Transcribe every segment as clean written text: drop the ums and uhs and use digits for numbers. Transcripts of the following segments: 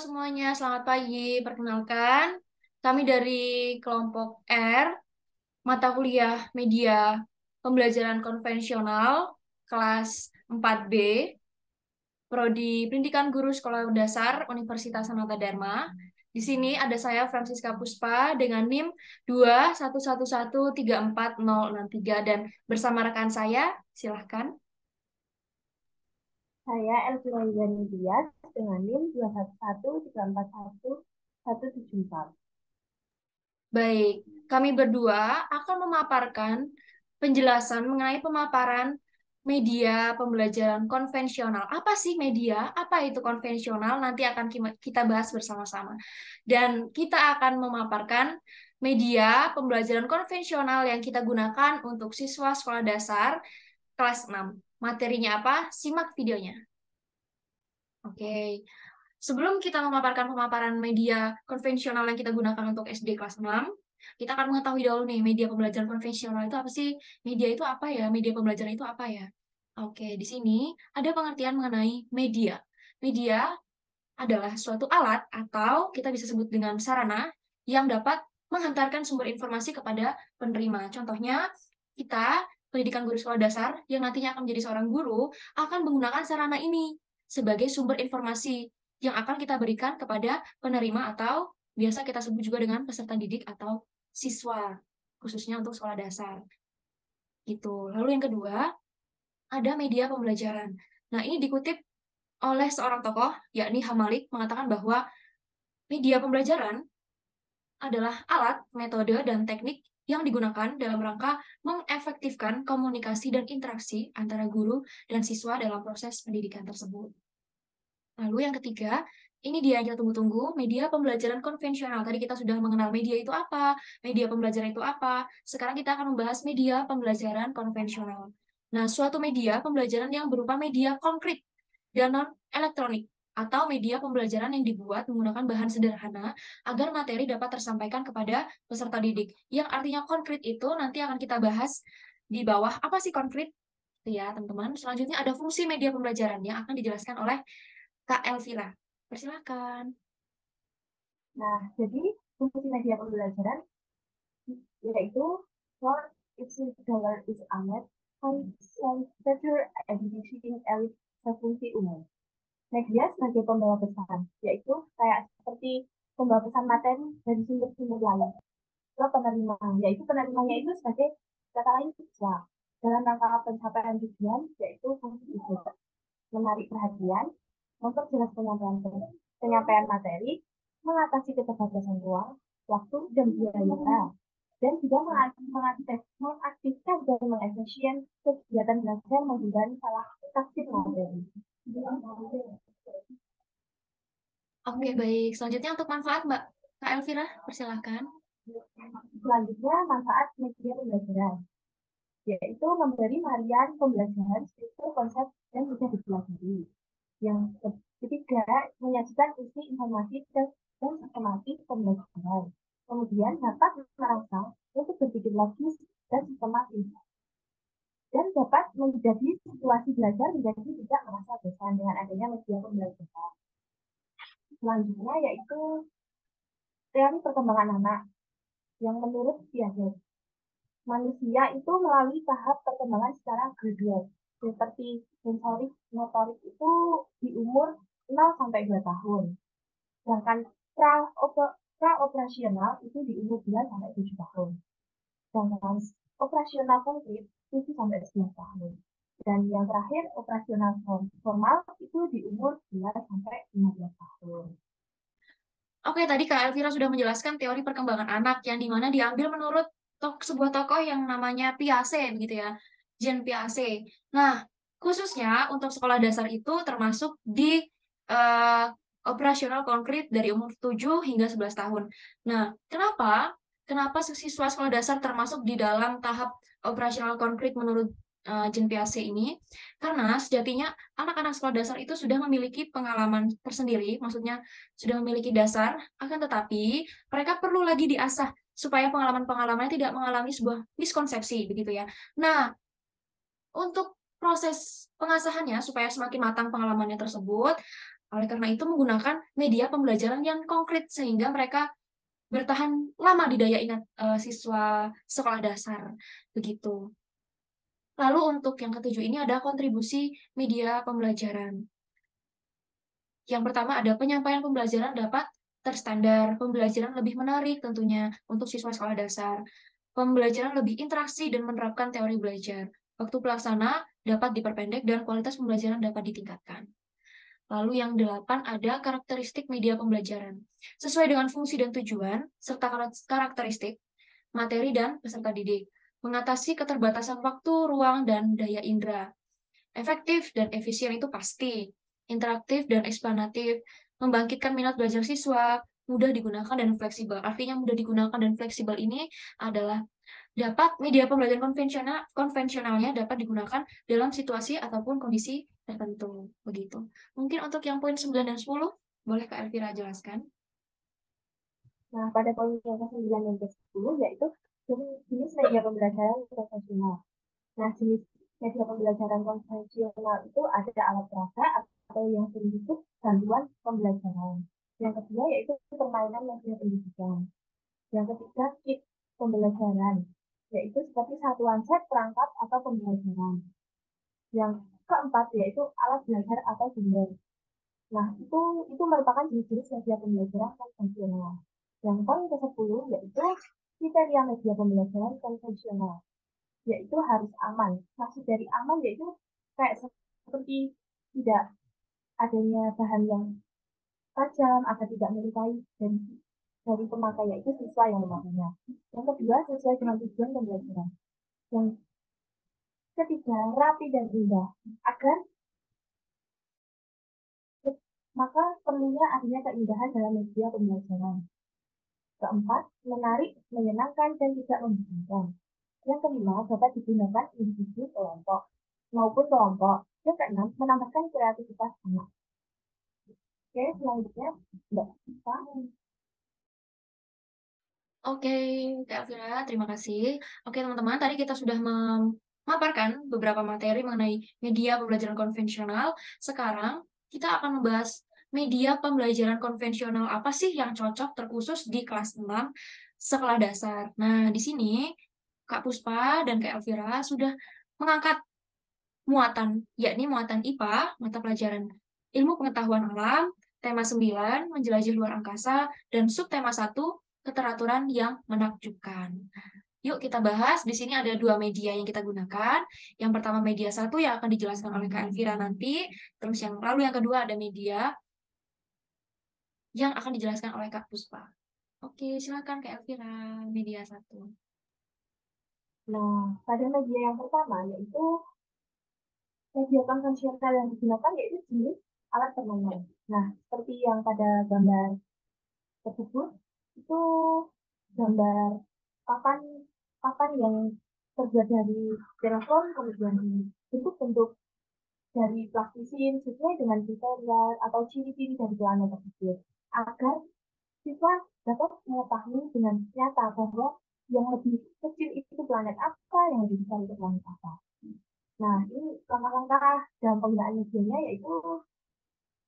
semuanya, selamat pagi. Perkenalkan, kami dari kelompok R, mata kuliah media pembelajaran konvensional, kelas 4B, Prodi Pendidikan Guru Sekolah Dasar Universitas Sanata Dharma. Di sini ada saya, Francisca Puspa, dengan NIM 211134063 dan bersama rekan saya, silahkan. Saya Elvira Yudhani Dias dengan NIM 211341174. Baik, kami berdua akan memaparkan penjelasan mengenai pemaparan media pembelajaran konvensional. Apa sih media? Apa itu konvensional? Nanti akan kita bahas bersama-sama. Dan kita akan memaparkan media pembelajaran konvensional yang kita gunakan untuk siswa sekolah dasar kelas 6. Materinya apa? Simak videonya. Oke. Sebelum kita memaparkan pemaparan media konvensional yang kita gunakan untuk SD kelas 6, kita akan mengetahui dulu nih media pembelajaran konvensional itu apa sih? Media itu apa ya? Media pembelajaran itu apa ya? Oke, di sini ada pengertian mengenai media. Media adalah suatu alat atau kita bisa sebut dengan sarana yang dapat menghantarkan sumber informasi kepada penerima. Contohnya, kita pendidikan guru sekolah dasar yang nantinya akan menjadi seorang guru akan menggunakan sarana ini sebagai sumber informasi yang akan kita berikan kepada penerima atau biasa kita sebut juga dengan peserta didik atau siswa, khususnya untuk sekolah dasar. Gitu. Lalu yang kedua, ada media pembelajaran. Nah, ini dikutip oleh seorang tokoh, yakni Hamalik, mengatakan bahwa media pembelajaran adalah alat, metode, dan teknik yang digunakan dalam rangka mengefektifkan komunikasi dan interaksi antara guru dan siswa dalam proses pendidikan tersebut. Lalu yang ketiga, ini dia yang kita tunggu-tunggu, media pembelajaran konvensional. Tadi kita sudah mengenal media itu apa, media pembelajaran itu apa. Sekarang kita akan membahas media pembelajaran konvensional. Nah, suatu media pembelajaran yang berupa media konkret dan non-elektronik atau media pembelajaran yang dibuat menggunakan bahan sederhana agar materi dapat tersampaikan kepada peserta didik. Yang artinya konkret itu nanti akan kita bahas di bawah. Apa sih konkret? Ya, teman-teman. Selanjutnya ada fungsi media pembelajaran yang akan dijelaskan oleh Kak Elvira. Persilakan. Nah, jadi fungsi media pembelajaran yaitu for its dollar is amat better education elite fungsi umum. Media sebagai pembawa pesan, yaitu kayak seperti pembawa pesan materi dari sumber-sumber lain ke penerima, yaitu penerimanya itu sebagai kata lain siswa. Dalam rangka pencapaian tujuan, yaitu fungsi itu menarik perhatian, memperjelas penyampaian materi, mengatasi keterbatasan ruang, waktu, dan biaya, dan juga mengaktifkan dan mengefisien kegiatan belajar menghindari salah tafsir materi. Oke, baik. Selanjutnya untuk manfaat, Mbak Kak Elvira, persilakan. Selanjutnya, manfaat media pembelajaran, yaitu memberi varian pembelajaran, struktur, konsep, dan mudah dipelajari. Yang ketiga, menyajikan isi informasi dan sistematis pembelajaran. Kemudian dapat merangsang untuk berpikir logis dan sistematis. Dan dapat menjadi situasi belajar menjadi tidak merasa bosan dengan adanya media pembelajaran. Selanjutnya yaitu teori perkembangan anak yang menurut Piaget. Manusia itu melalui tahap perkembangan secara gradual. Seperti sensorik, motorik itu di umur 0 sampai 2 tahun. Sedangkan pra-operasional itu di umur 2 sampai 7 tahun. Sedangkan operasional konkret 7 sampai 11 tahun. Dan yang terakhir operasional formal itu di umur 11 sampai 15 tahun. Oke, tadi Kak Elvira sudah menjelaskan teori perkembangan anak yang dimana diambil menurut sebuah tokoh yang namanya Piaget, begitu ya, Jean Piaget. Nah, khususnya untuk sekolah dasar itu termasuk di eh, operasional konkret dari umur 7 hingga 11 tahun. Nah, kenapa? Kenapa siswa sekolah dasar termasuk di dalam tahap operasional konkret menurut Jean Piaget ini? Karena sejatinya anak-anak sekolah dasar itu sudah memiliki pengalaman tersendiri, maksudnya sudah memiliki dasar, akan tetapi mereka perlu lagi diasah supaya pengalaman-pengalamannya tidak mengalami sebuah miskonsepsi, begitu ya. Nah, untuk proses pengasahannya supaya semakin matang pengalamannya tersebut, Oleh karena itu menggunakan media pembelajaran yang konkret sehingga mereka bertahan lama di daya ingat siswa sekolah dasar begitu. Lalu untuk yang ketujuh ini ada kontribusi media pembelajaran. Yang pertama ada penyampaian pembelajaran dapat terstandar, pembelajaran lebih menarik tentunya untuk siswa sekolah dasar, pembelajaran lebih interaksi dan menerapkan teori belajar. Waktu pelaksana dapat diperpendek dan kualitas pembelajaran dapat ditingkatkan. Lalu yang 8 ada karakteristik media pembelajaran. Sesuai dengan fungsi dan tujuan, serta karakteristik, materi dan peserta didik. Mengatasi keterbatasan waktu, ruang, dan daya indera. Efektif dan efisien itu pasti. Interaktif dan eksplanatif. Membangkitkan minat belajar siswa. Mudah digunakan dan fleksibel. Artinya mudah digunakan dan fleksibel ini adalah dapat media pembelajaran konvensionalnya dapat digunakan dalam situasi ataupun kondisi tertentu. Begitu. Mungkin untuk yang poin 9 dan 10, boleh Kak Elvira jelaskan? Nah, pada poin yang ke-9 dan ke-10 yaitu jenis media pembelajaran konvensional. Nah, jenis media pembelajaran konvensional itu ada alat peraga atau yang sering disebut bantuan pembelajaran. Yang kedua yaitu permainan media pendidikan. Yang ketiga, kit pembelajaran, yaitu seperti satuan set perangkat atau pembelajaran. Yang keempat yaitu alat belajar atau sumber. Nah, itu merupakan jenis-jenis media pembelajaran konvensional. Yang poin ke-10 yaitu kriteria media pembelajaran konvensional, yaitu harus aman. Maksud dari aman yaitu kayak seperti tidak adanya bahan yang tajam agar tidak melukai dari pemakai, yaitu siswa yang memakainya. Yang kedua, sesuai dengan tujuan pembelajaran. Yang ketiga, rapi dan indah. Agar maka perlunya adanya keindahan dalam media pembelajaran. Keempat, menarik, menyenangkan, dan tidak membosankan. Yang kelima, dapat digunakan individu kelompok maupun kelompok. Yang keenam, menambahkan kreativitas anak. Oke, selanjutnya, Mbak Siva. Oke, Kak Elvira, terima kasih. Oke, teman-teman, tadi kita sudah memaparkan beberapa materi mengenai media pembelajaran konvensional. Sekarang kita akan membahas media pembelajaran konvensional apa sih yang cocok terkhusus di kelas 6 sekolah dasar. Nah, di sini Kak Puspa dan Kak Elvira sudah mengangkat muatan, yakni muatan IPA, mata pelajaran ilmu pengetahuan alam, tema 9, menjelajah luar angkasa, dan subtema 1, keteraturan yang menakjubkan. Yuk kita bahas, di sini ada dua media yang kita gunakan. Yang pertama media 1 yang akan dijelaskan oleh Kak Elvira nanti, terus yang kedua ada media yang akan dijelaskan oleh Kak Puspa. Oke, silakan Kak Elvira, media 1. Nah, pada media yang pertama yaitu media konvensional yang digunakan yaitu jenis alat permainan. Nah, seperti yang pada gambar tersebut, itu gambar papan papan yang terbuat dari telepon, kemudian dibentuk-bentuk dari plastisin sesuai dengan kriteria atau ciri-ciri dari planet tersebut, agar siswa dapat mengetahui dengan nyata bahwa yang lebih kecil itu planet apa, yang lebih besar itu planet apa. Nah, ini langkah-langkah dalam penggunaan medianya yaitu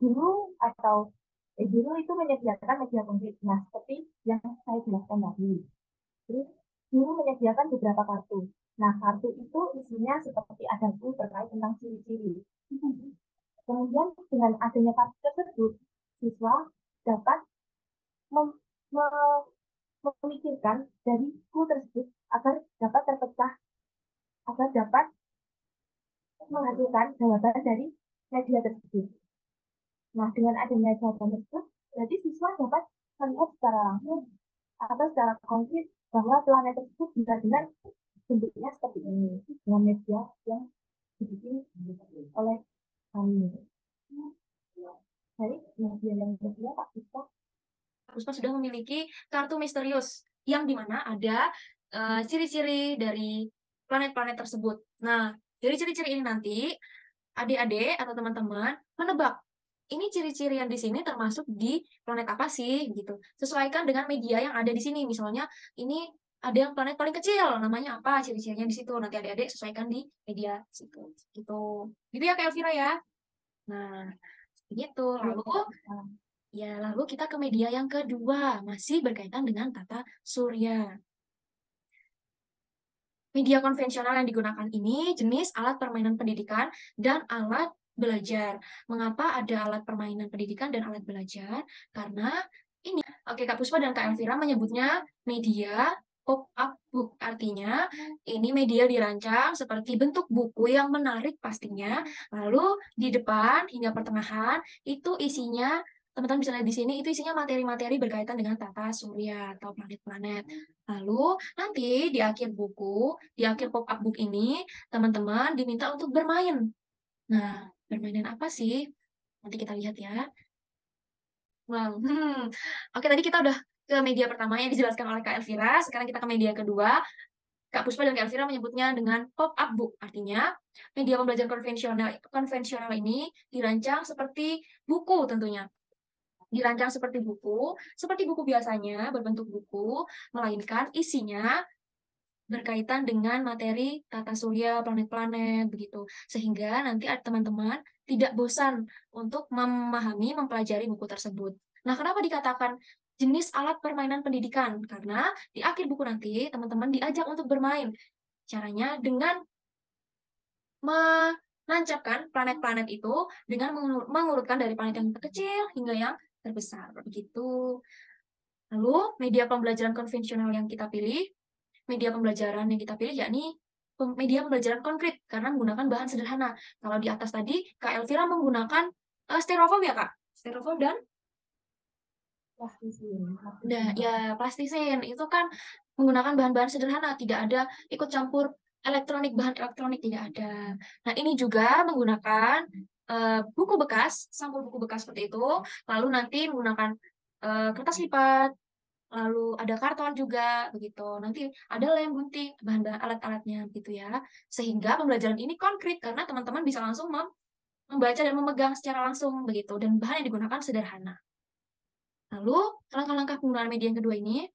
guru atau guru itu menyediakan media konkret. Nah, seperti yang saya jelaskan tadi. Terus guru menyediakan beberapa kartu. Nah, kartu itu isinya seperti ada buku terkait tentang ciri-ciri. Kemudian dengan adanya kartu tersebut, siswa dapat mem- me- memikirkan dari buku tersebut agar dapat terpecah, agar dapat menghasilkan jawaban dari media tersebut. Nah, dengan adanya jawaban tersebut, berarti siswa dapat melihat secara langsung atau secara konkret bahwa planet tersebut benar-benar bentuknya seperti ini dengan media yang dibikin oleh kami. Jadi media yang kedua Pak Puspa. Puspa sudah memiliki kartu misterius yang dimana ada ciri-ciri dari planet-planet tersebut. Nah, dari ciri-ciri ini nanti adik-adik atau teman-teman menebak ini ciri-ciri yang di sini termasuk di planet apa sih gitu. Sesuaikan dengan media yang ada di sini. Misalnya ini ada yang planet paling kecil, namanya apa? Ciri-cirinya di situ. Nanti adik-adik sesuaikan di media situ. Gitu. Gitu ya Kak Elvira ya. Nah, Begitu. Lalu kita ke media yang kedua, masih berkaitan dengan tata surya. Media konvensional yang digunakan ini jenis alat permainan pendidikan dan alat belajar. Mengapa ada alat permainan pendidikan dan alat belajar? Karena ini, oke, Kak Puspa dan Kak Elvira menyebutnya media pop-up book. Artinya, ini media dirancang seperti bentuk buku yang menarik pastinya. Lalu di depan hingga pertengahan itu isinya, teman-teman bisa lihat di sini, itu isinya materi-materi berkaitan dengan tata surya atau planet-planet. Lalu nanti di akhir buku, di akhir pop-up book ini, teman-teman diminta untuk bermain. Nah, bermain apa sih? Nanti kita lihat ya. Wow. Oke, tadi kita udah ke media pertama yang dijelaskan oleh Kak Elvira. Sekarang kita ke media kedua. Kak Puspa dan Kak Elvira menyebutnya dengan pop-up book. Artinya, media pembelajaran konvensional ini dirancang seperti buku tentunya. Dirancang seperti buku biasanya, berbentuk buku, melainkan isinya berkaitan dengan materi tata surya, planet-planet, begitu. Sehingga nanti teman-teman tidak bosan untuk mempelajari buku tersebut. Nah, kenapa dikatakan jenis alat permainan pendidikan? Karena di akhir buku nanti teman-teman diajak untuk bermain. Caranya dengan menancapkan planet-planet itu dengan mengurutkan dari planet yang terkecil hingga yang terbesar, begitu. Lalu, media pembelajaran konvensional yang kita pilih, media pembelajaran yang kita pilih yakni media pembelajaran konkret karena menggunakan bahan sederhana. Kalau di atas tadi, Kak Elvira menggunakan styrofoam ya, Kak? Styrofoam dan plastisin. Itu kan menggunakan bahan-bahan sederhana, tidak ada ikut campur bahan elektronik tidak ada. Nah, ini juga menggunakan buku bekas, sampul buku bekas seperti itu, lalu nanti menggunakan kertas lipat, lalu ada karton juga, begitu. Nanti ada lem, gunting, bahan-bahan alat-alatnya, gitu ya. Sehingga pembelajaran ini konkret, karena teman-teman bisa langsung membaca dan memegang secara langsung, begitu. Dan bahan yang digunakan sederhana. Lalu, langkah-langkah penggunaan media yang kedua ini,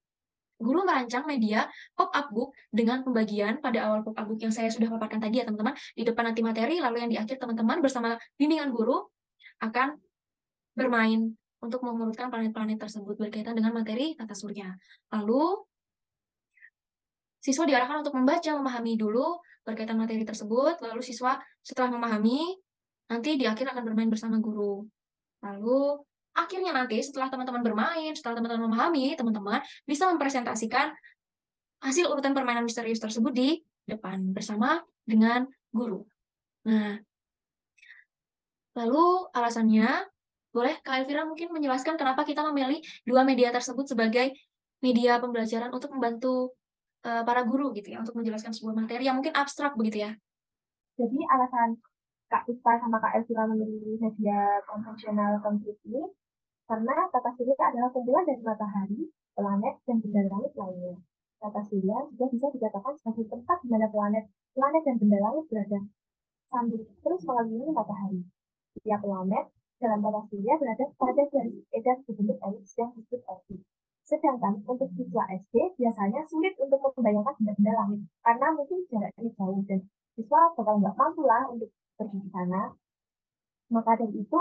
guru merancang media pop-up book dengan pembagian pada awal pop-up book yang saya sudah paparkan tadi ya, teman-teman. Di depan nanti materi, lalu yang di akhir teman-teman bersama bimbingan guru akan bermain untuk mengurutkan planet-planet tersebut berkaitan dengan materi tata surya. Lalu, siswa diarahkan untuk membaca, memahami dulu berkaitan materi tersebut, lalu siswa setelah memahami, nanti di akhir akan bermain bersama guru. Lalu, akhirnya nanti setelah teman-teman bermain, setelah teman-teman memahami, teman-teman bisa mempresentasikan hasil urutan permainan misterius tersebut di depan bersama dengan guru. Nah, lalu alasannya, boleh Kak Elvira mungkin menjelaskan kenapa kita memilih dua media tersebut sebagai media pembelajaran untuk membantu para guru gitu ya, untuk menjelaskan sebuah materi yang mungkin abstrak begitu ya. Jadi alasan Kak Puspa sama Kak Elvira memilih media konvensional konkret ini karena tata surya adalah kumpulan dari matahari, planet, dan benda langit lainnya. Tata surya juga bisa dikatakan sebagai tempat di mana planet dan benda langit berada sambil terus mengelilingi matahari. Setiap planet dalam tata surya berada pada garis edar berbentuk elips yang disebut orbit. Sedangkan untuk siswa SD biasanya sulit untuk membayangkan benda-benda langit karena mungkin jaraknya jauh dan siswa bakal nggak mampu lah untuk pergi ke sana. Maka dari itu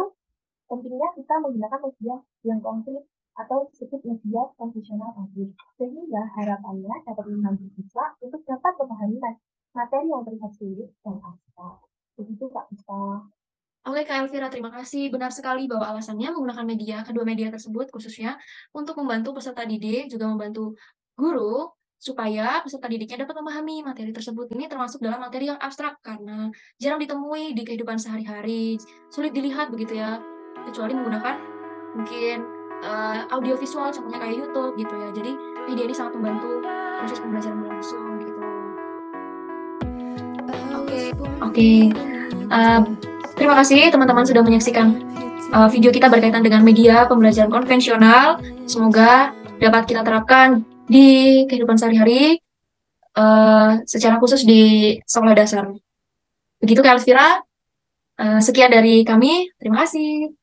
pentingnya kita menggunakan media yang konkret atau disebut media konvensional tadi, sehingga harapannya dapat membantu siswa untuk dapat memahami materi yang terlihat sulit dan abstrak. Begitu Kak Puspa. Oke Kak Elvira, terima kasih. Benar sekali bahwa alasannya menggunakan kedua media tersebut khususnya untuk membantu peserta didik, juga membantu guru, supaya peserta didiknya dapat memahami materi tersebut. Ini termasuk dalam materi yang abstrak, karena jarang ditemui di kehidupan sehari-hari, sulit dilihat begitu ya, kecuali menggunakan mungkin audio visual, contohnya kayak YouTube gitu ya. Jadi media ini sangat membantu proses pembelajaran langsung gitu. Oke. Terima kasih teman-teman sudah menyaksikan video kita berkaitan dengan media pembelajaran konvensional. Semoga dapat kita terapkan di kehidupan sehari-hari, secara khusus di sekolah dasar. Begitu Kak Elvira. Sekian dari kami. Terima kasih.